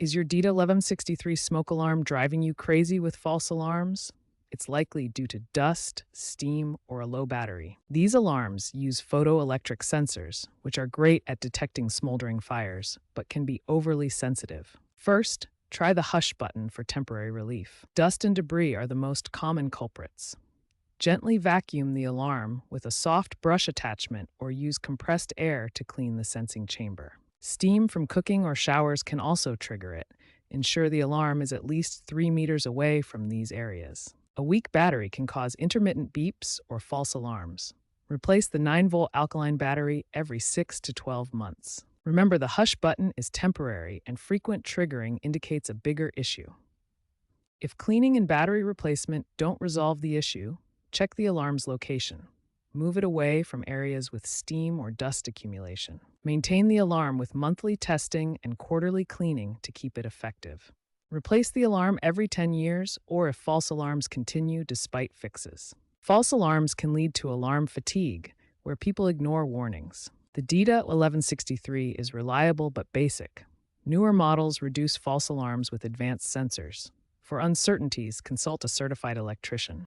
Is your Deta 1163 smoke alarm driving you crazy with false alarms? It's likely due to dust, steam, or a low battery. These alarms use photoelectric sensors, which are great at detecting smoldering fires, but can be overly sensitive. First, try the hush button for temporary relief. Dust and debris are the most common culprits. Gently vacuum the alarm with a soft brush attachment or use compressed air to clean the sensing chamber. Steam from cooking or showers can also trigger it. Ensure the alarm is at least 3 meters away from these areas. A weak battery can cause intermittent beeps or false alarms. Replace the 9-volt alkaline battery every 6 to 12 months. Remember, the hush button is temporary and frequent triggering indicates a bigger issue. If cleaning and battery replacement don't resolve the issue, check the alarm's location. Move it away from areas with steam or dust accumulation. Maintain the alarm with monthly testing and quarterly cleaning to keep it effective. Replace the alarm every 10 years or if false alarms continue despite fixes. False alarms can lead to alarm fatigue, where people ignore warnings. The Deta 1163 is reliable but basic. Newer models reduce false alarms with advanced sensors. For uncertainties, consult a certified electrician.